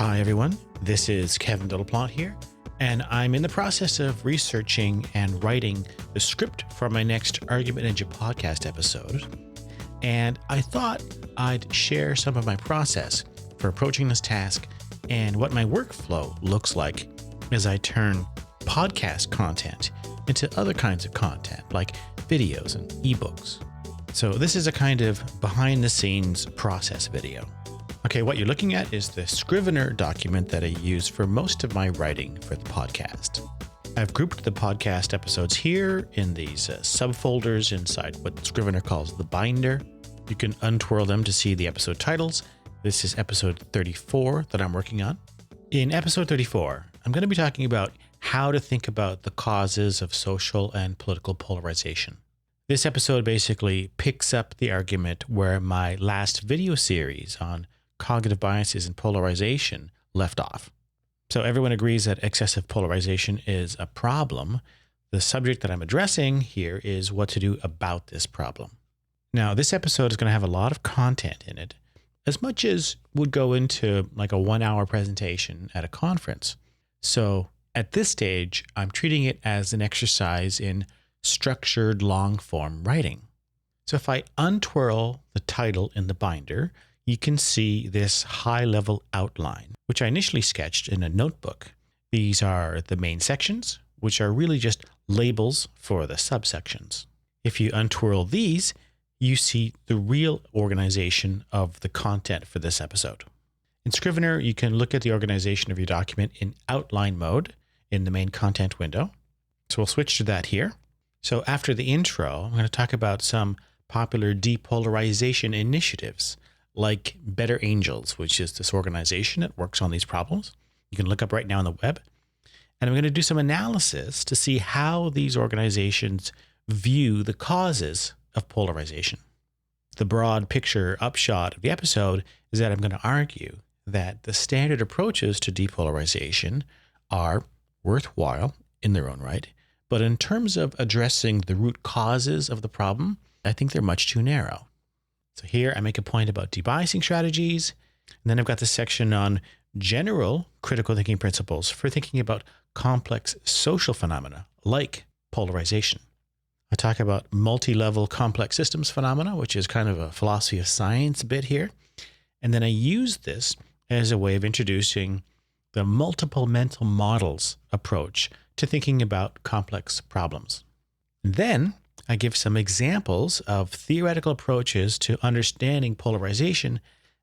Hi everyone, this is Kevin Delaplante here, and I'm in the process of researching and writing the script for my next Argument Ninja podcast episode. And I thought I'd share some of my process for approaching this task and what my workflow looks like as I turn podcast content into other kinds of content like videos and ebooks. So this is a kind of behind the scenes process video. Okay, what you're looking at is the Scrivener document that I use for most of my writing for the podcast. I've grouped the podcast episodes here in these subfolders inside what Scrivener calls the binder. You can untwirl them to see the episode titles. This is episode 34 that I'm working on. In episode 34, I'm going to be talking about how to think about the causes of social and political polarization. This episode basically picks up the argument where my last video series on cognitive biases and polarization left off. So everyone agrees that excessive polarization is a problem. The subject that I'm addressing here is what to do about this problem. Now, this episode is going to have a lot of content in it, as much as would go into like a 1-hour presentation at a conference. So at this stage, I'm treating it as an exercise in structured long-form writing. So if I untwirl the title in the binder, you can see this high-level outline, which I initially sketched in a notebook. These are the main sections, which are really just labels for the subsections. If you untwirl these, you see the real organization of the content for this episode. In Scrivener, you can look at the organization of your document in outline mode in the main content window. So we'll switch to that here. So after the intro, I'm going to talk about some popular depolarization initiatives, like Better Angels, which is this organization that works on these problems. You can look up right now on the web. And I'm going to do some analysis to see how these organizations view the causes of polarization. The broad picture upshot of the episode is that I'm going to argue that the standard approaches to depolarization are worthwhile in their own right, but in terms of addressing the root causes of the problem, I think they're much too narrow. So here I make a point about debiasing strategies, and then I've got this section on general critical thinking principles for thinking about complex social phenomena like polarization. I talk about multi-level complex systems phenomena, which is kind of a philosophy of science bit here. And then I use this as a way of introducing the multiple mental models approach to thinking about complex problems. And then I give some examples of theoretical approaches to understanding polarization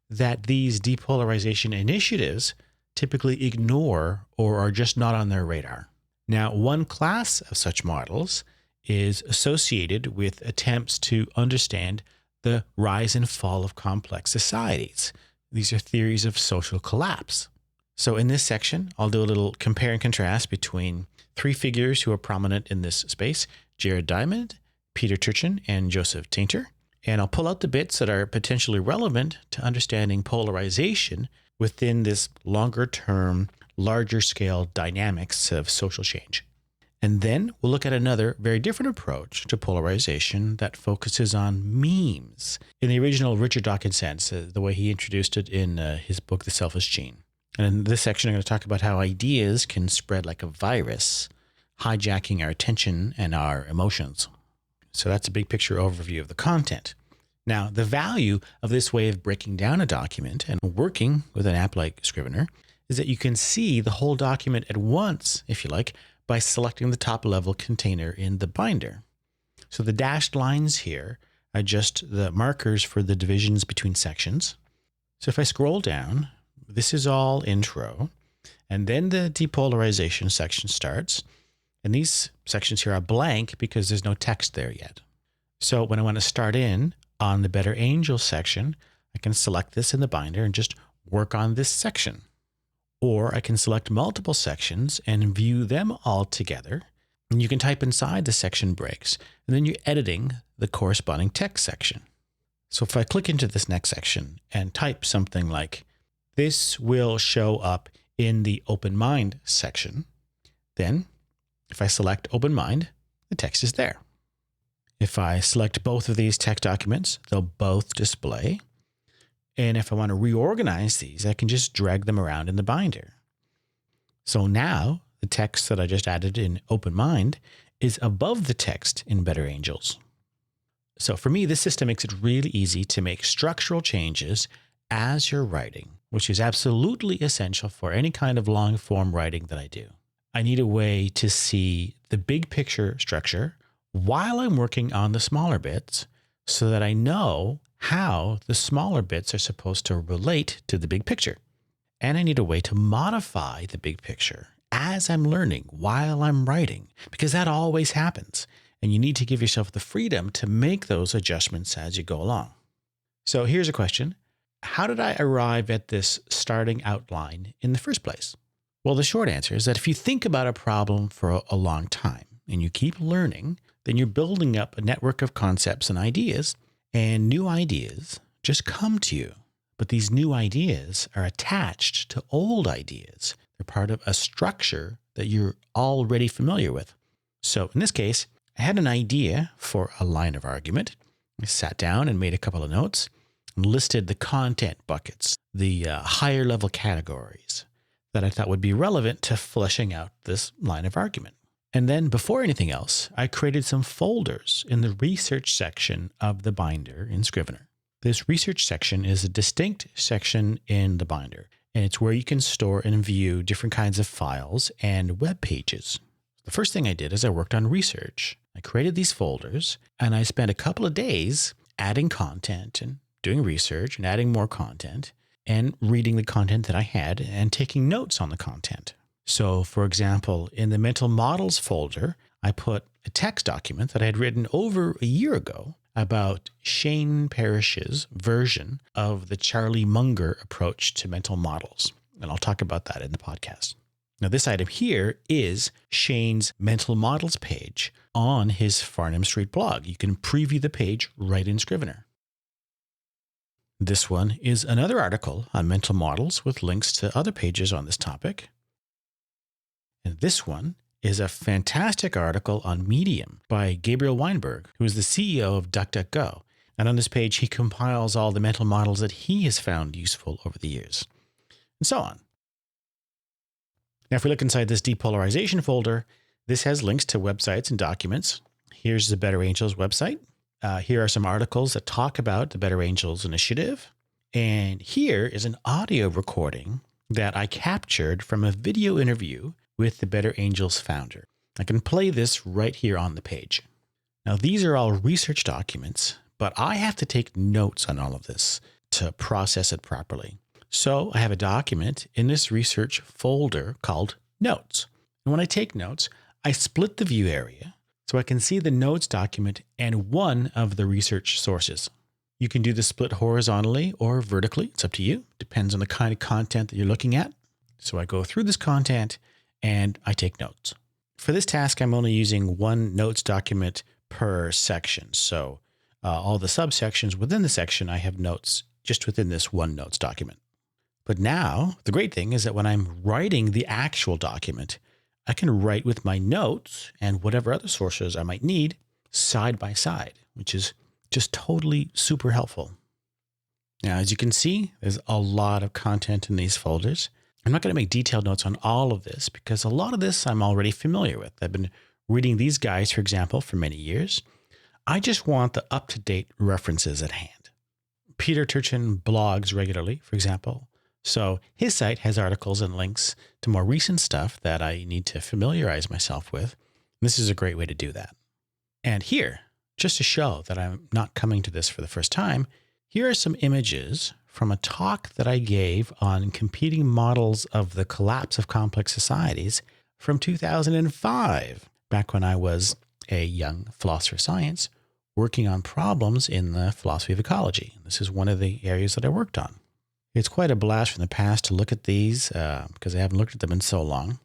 that these depolarization initiatives typically ignore or are just not on their radar. Now, one class of such models is associated with attempts to understand the rise and fall of complex societies. These are theories of social collapse. So in this section, I'll do a little compare and contrast between three figures who are prominent in this space: Jared Diamond, Peter Turchin, and Joseph Tainter. And I'll pull out the bits that are potentially relevant to understanding polarization within this longer term, larger scale dynamics of social change. And then we'll look at another very different approach to polarization that focuses on memes in the original Richard Dawkins sense, the way he introduced it in his book, The Selfish Gene. And in this section, I'm going to talk about how ideas can spread like a virus, hijacking our attention and our emotions. So that's a big picture overview of the content. Now, the value of this way of breaking down a document and working with an app like Scrivener is that you can see the whole document at once, if you like, by selecting the top level container in the binder. So the dashed lines here are just the markers for the divisions between sections. So if I scroll down, this is all intro, and then the depolarization section starts. And these sections here are blank because there's no text there yet. So when I want to start in on the Better Angels section, I can select this in the binder and just work on this section. Or I can select multiple sections and view them all together. And you can type inside the section breaks, and then you're editing the corresponding text section. So if I click into this next section and type something like, this will show up in the Open Mind section, then if I select Open Mind, the text is there. If I select both of these text documents, they'll both display. And if I want to reorganize these, I can just drag them around in the binder. So now the text that I just added in Open Mind is above the text in Better Angels. So for me, this system makes it really easy to make structural changes as you're writing, which is absolutely essential for any kind of long form writing that I do. I need a way to see the big picture structure while I'm working on the smaller bits so that I know how the smaller bits are supposed to relate to the big picture. And I need a way to modify the big picture as I'm learning while I'm writing, because that always happens. And you need to give yourself the freedom to make those adjustments as you go along. So here's a question. How did I arrive at this starting outline in the first place? Well, the short answer is that if you think about a problem for a long time and you keep learning, then you're building up a network of concepts and ideas, and new ideas just come to you. But these new ideas are attached to old ideas. They're part of a structure that you're already familiar with. So in this case, I had an idea for a line of argument. I sat down and made a couple of notes and listed the content buckets, the higher level categories that I thought would be relevant to fleshing out this line of argument. And then before anything else, I created some folders in the research section of the binder in Scrivener. This research section is a distinct section in the binder, and it's where you can store and view different kinds of files and web pages. The first thing I did is I worked on research. I created these folders, and I spent a couple of days adding content and doing research and adding more content and reading the content that I had and taking notes on the content. So, for example, in the mental models folder, I put a text document that I had written over a year ago about Shane Parrish's version of the Charlie Munger approach to mental models. And I'll talk about that in the podcast. Now, this item here is Shane's mental models page on his Farnham Street blog. You can preview the page right in Scrivener. This one is another article on mental models with links to other pages on this topic. And this one is a fantastic article on Medium by Gabriel Weinberg, who is the CEO of DuckDuckGo. And on this page, he compiles all the mental models that he has found useful over the years, and so on. Now, if we look inside this depolarization folder, this has links to websites and documents. Here's the Better Angels website. Here are some articles that talk about the Better Angels initiative. And here is an audio recording that I captured from a video interview with the Better Angels founder. I can play this right here on the page. Now, these are all research documents, but I have to take notes on all of this to process it properly. So I have a document in this research folder called Notes. And when I take notes, I split the view area so I can see the notes document and one of the research sources. You can do the split horizontally or vertically. It's up to you. Depends on the kind of content that you're looking at. So I go through this content and I take notes. For this task, I'm only using one notes document per section. So all the subsections within the section, I have notes just within this one notes document. But now the great thing is that when I'm writing the actual document, I can write with my notes and whatever other sources I might need side by side, which is just totally super helpful. Now, as you can see, there's a lot of content in these folders. I'm not going to make detailed notes on all of this because a lot of this I'm already familiar with. I've been reading these guys, for example, for many years. I just want the up-to-date references at hand. Peter Turchin blogs regularly, for example. So his site has articles and links to more recent stuff that I need to familiarize myself with. And this is a great way to do that. And here, just to show that I'm not coming to this for the first time, here are some images from a talk that I gave on competing models of the collapse of complex societies from 2005, back when I was a young philosopher of science working on problems in the philosophy of ecology. This is one of the areas that I worked on. It's quite a blast from the past to look at these because I haven't looked at them in so long.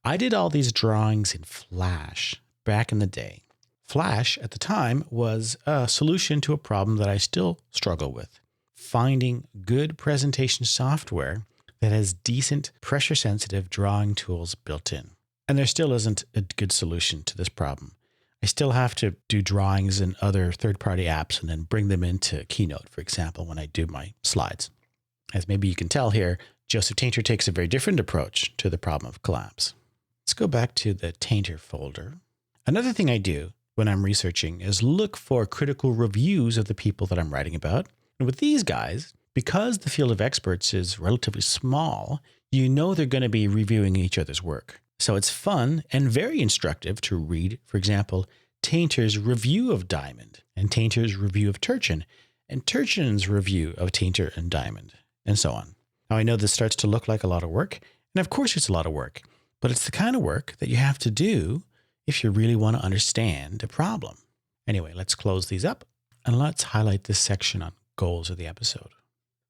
I did all these drawings in Flash back in the day. Flash at the time was a solution to a problem that I still struggle with. Finding good presentation software that has decent pressure-sensitive drawing tools built in. And there still isn't a good solution to this problem. I still have to do drawings in other third-party apps and then bring them into Keynote, for example, when I do my slides. As maybe you can tell here, Joseph Tainter takes a very different approach to the problem of collapse. Let's go back to the Tainter folder. Another thing I do when I'm researching is look for critical reviews of the people that I'm writing about. And with these guys, because the field of experts is relatively small, you know they're going to be reviewing each other's work. So it's fun and very instructive to read, for example, Tainter's review of Diamond and Tainter's review of Turchin and Turchin's review of Tainter and Diamond, and so on. Now, I know this starts to look like a lot of work, and of course it's a lot of work, but it's the kind of work that you have to do if you really want to understand a problem. Anyway, let's close these up and let's highlight this section on goals of the episode.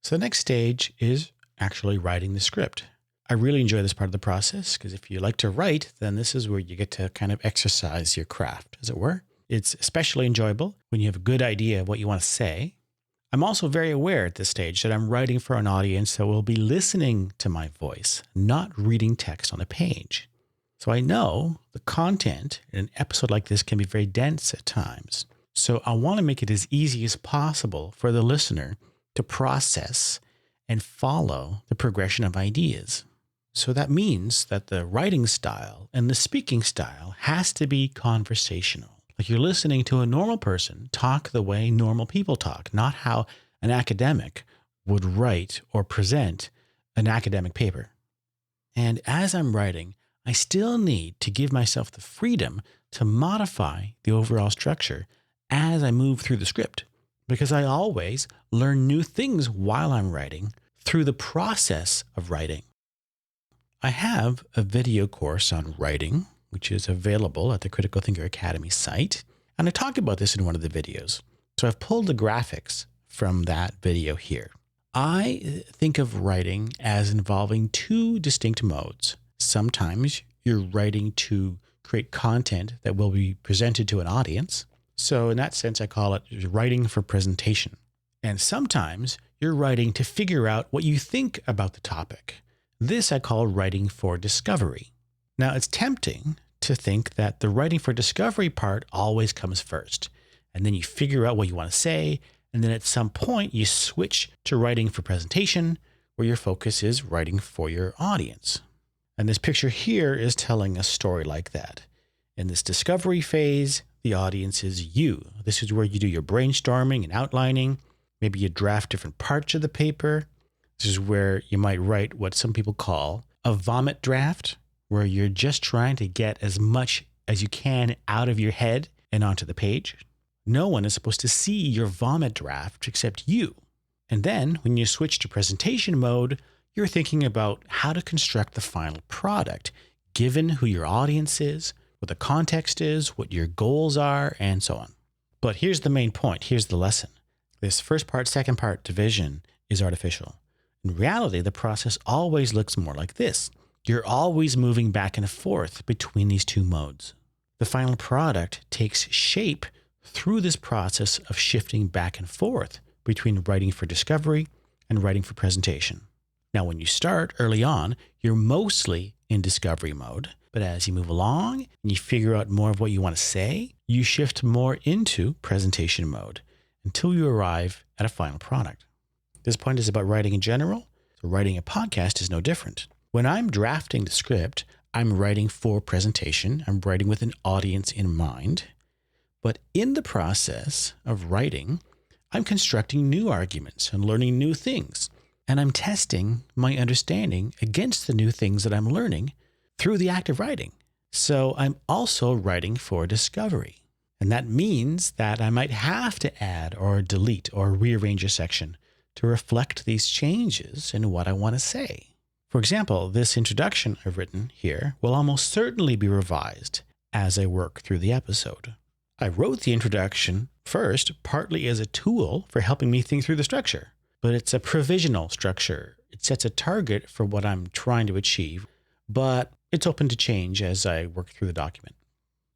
So the next stage is actually writing the script. I really enjoy this part of the process because if you like to write, then this is where you get to kind of exercise your craft, as it were. It's especially enjoyable when you have a good idea of what you want to say. I'm also very aware at this stage that I'm writing for an audience that will be listening to my voice, not reading text on a page. So I know the content in an episode like this can be very dense at times. So I want to make it as easy as possible for the listener to process and follow the progression of ideas. So that means that the writing style and the speaking style has to be conversational. Like you're listening to a normal person talk the way normal people talk, not how an academic would write or present an academic paper. And as I'm writing, I still need to give myself the freedom to modify the overall structure as I move through the script, because I always learn new things while I'm writing through the process of writing. I have a video course on writing, which is available at the Critical Thinker Academy site. And I talked about this in one of the videos. So I've pulled the graphics from that video here. I think of writing as involving two distinct modes. Sometimes you're writing to create content that will be presented to an audience. So in that sense, I call it writing for presentation. And sometimes you're writing to figure out what you think about the topic. This I call writing for discovery. Now, it's tempting to think that the writing for discovery part always comes first, and then you figure out what you want to say, and then at some point you switch to writing for presentation, where your focus is writing for your audience. And this picture here is telling a story like that. In this discovery phase, the audience is you. This is where you do your brainstorming and outlining. Maybe you draft different parts of the paper. This is where you might write what some people call a vomit draft, where you're just trying to get as much as you can out of your head and onto the page. No one is supposed to see your vomit draft except you. And then when you switch to presentation mode, you're thinking about how to construct the final product, given who your audience is, what the context is, what your goals are, and so on. But here's the main point. Here's the lesson. This first part, second part division is artificial. In reality, the process always looks more like this. You're always moving back and forth between these two modes. The final product takes shape through this process of shifting back and forth between writing for discovery and writing for presentation. Now, when you start early on, you're mostly in discovery mode, but as you move along and you figure out more of what you want to say, you shift more into presentation mode until you arrive at a final product. This point is about writing in general, so writing a podcast is no different. When I'm drafting the script, I'm writing for presentation. I'm writing with an audience in mind. But in the process of writing, I'm constructing new arguments and learning new things. And I'm testing my understanding against the new things that I'm learning through the act of writing. So I'm also writing for discovery. And that means that I might have to add or delete or rearrange a section to reflect these changes in what I want to say. For example, this introduction I've written here will almost certainly be revised as I work through the episode. I wrote the introduction first partly as a tool for helping me think through the structure, but it's a provisional structure. It sets a target for what I'm trying to achieve, but it's open to change as I work through the document.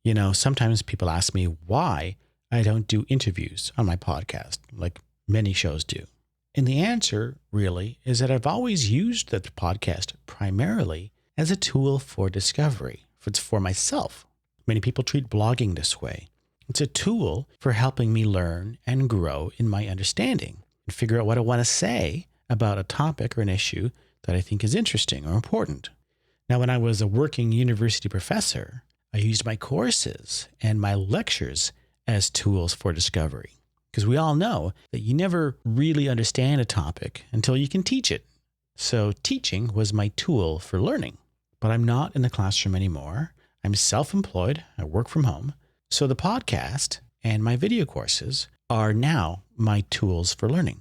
You know, sometimes people ask me why I don't do interviews on my podcast like many shows do. And the answer really is that I've always used the podcast primarily as a tool for discovery. It's for myself. Many people treat blogging this way. It's a tool for helping me learn and grow in my understanding and figure out what I want to say about a topic or an issue that I think is interesting or important. Now, when I was a working university professor, I used my courses and my lectures as tools for discovery. Because we all know that you never really understand a topic until you can teach it. So teaching was my tool for learning. But I'm not in the classroom anymore. I'm self-employed. I work from home. So the podcast and my video courses are now my tools for learning.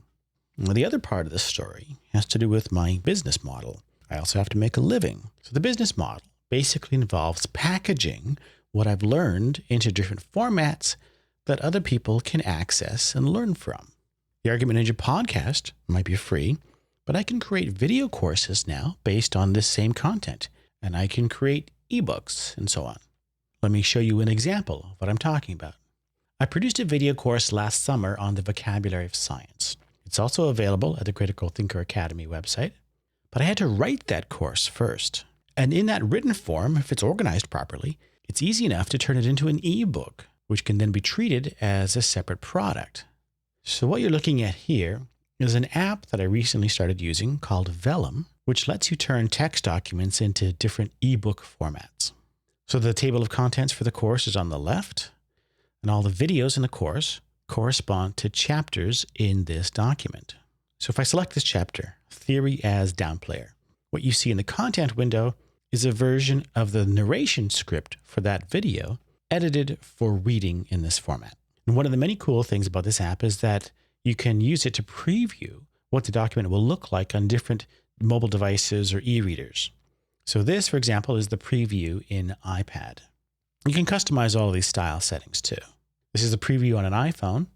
Well, the other part of the story has to do with my business model. I also have to make a living. So the business model basically involves packaging what I've learned into different formats that other people can access and learn from. The Argument Ninja podcast might be free, but I can create video courses now based on this same content, and I can create ebooks and so on. Let me show you an example of what I'm talking about. I produced a video course last summer on the vocabulary of science. It's also available at the Critical Thinker Academy website, but I had to write that course first. And in that written form, if it's organized properly, it's easy enough to turn it into an ebook, which can then be treated as a separate product. So what you're looking at here is an app that I recently started using called Vellum, which lets you turn text documents into different ebook formats. So the table of contents for the course is on the left, and all the videos in the course correspond to chapters in this document. So if I select this chapter, Theory as Downplayer, what you see in the content window is a version of the narration script for that video edited for reading in this format. And one of the many cool things about this app is that you can use it to preview what the document will look like on different mobile devices or e-readers. So this, for example, is the preview in iPad. You can customize all of these style settings too. This is the preview on an iPhone.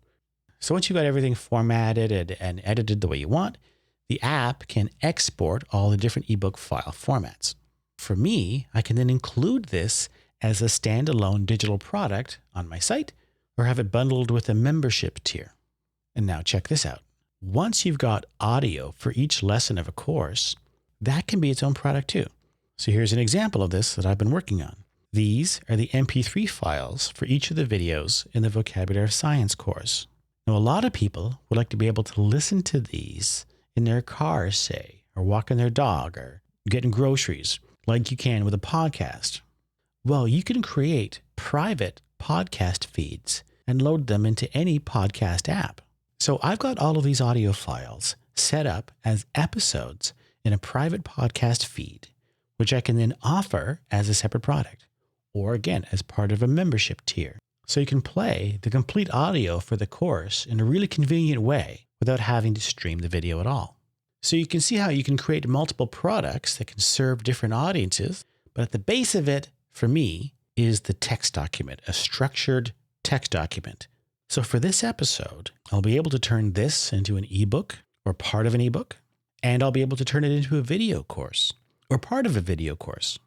So once you've got everything formatted and edited the way you want, the app can export all the different ebook file formats. For me, I can then include this as a standalone digital product on my site or have it bundled with a membership tier. And now check this out. Once you've got audio for each lesson of a course, that can be its own product too. So here's an example of this that I've been working on. These are the MP3 files for each of the videos in the Vocabulary of Science course. Now, a lot of people would like to be able to listen to these in their car, say, or walking their dog or getting groceries, like you can with a podcast. Well, you can create private podcast feeds and load them into any podcast app. So I've got all of these audio files set up as episodes in a private podcast feed, which I can then offer as a separate product, or again, as part of a membership tier. So you can play the complete audio for the course in a really convenient way without having to stream the video at all. So you can see how you can create multiple products that can serve different audiences, but at the base of it, for me, is the text document, a structured text document. So for this episode, I'll be able to turn this into an ebook or part of an ebook, and I'll be able to turn it into a video course or part of a video course.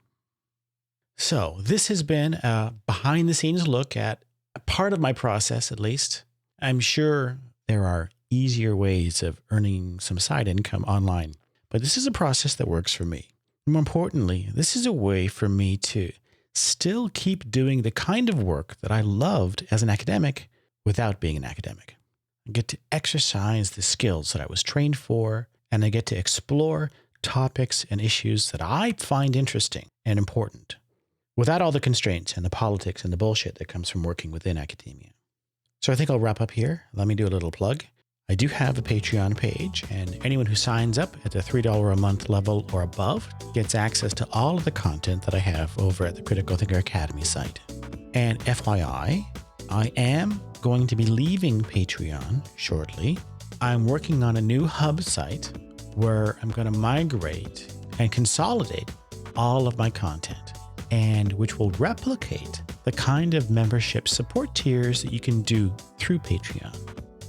So this has been a behind the scenes look at a part of my process, at least. I'm sure there are easier ways of earning some side income online, but this is a process that works for me. More importantly, this is a way for me to still keep doing the kind of work that I loved as an academic without being an academic. I get to exercise the skills that I was trained for, and I get to explore topics and issues that I find interesting and important without all the constraints and the politics and the bullshit that comes from working within academia. So I think I'll wrap up here. Let me do a little plug. I do have a Patreon page, and anyone who signs up at the $3 a month level or above gets access to all of the content that I have over at the Critical Thinker Academy site. And FYI, I am going to be leaving Patreon shortly. I'm working on a new hub site where I'm going to migrate and consolidate all of my content, and which will replicate the kind of membership support tiers that you can do through Patreon.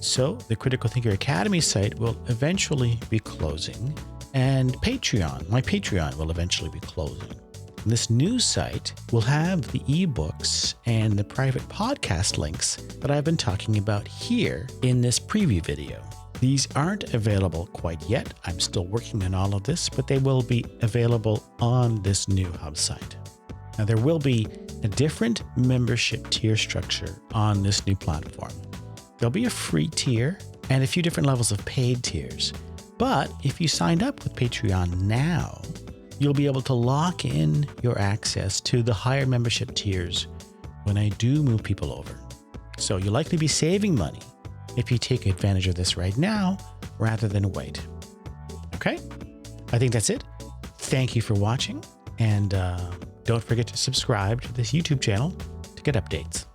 So the Critical Thinker Academy site will eventually be closing, and my Patreon will eventually be closing. This new site will have the ebooks and the private podcast links that I've been talking about here in this preview video. These aren't available quite yet. I'm still working on all of this, but they will be available on this new hub site. Now, there will be a different membership tier structure on this new platform. There'll be a free tier and a few different levels of paid tiers. But if you signed up with Patreon now, you'll be able to lock in your access to the higher membership tiers when I do move people over. So you'll likely be saving money if you take advantage of this right now rather than wait. Okay? I think that's it. Thank you for watching, and don't forget to subscribe to this YouTube channel to get updates.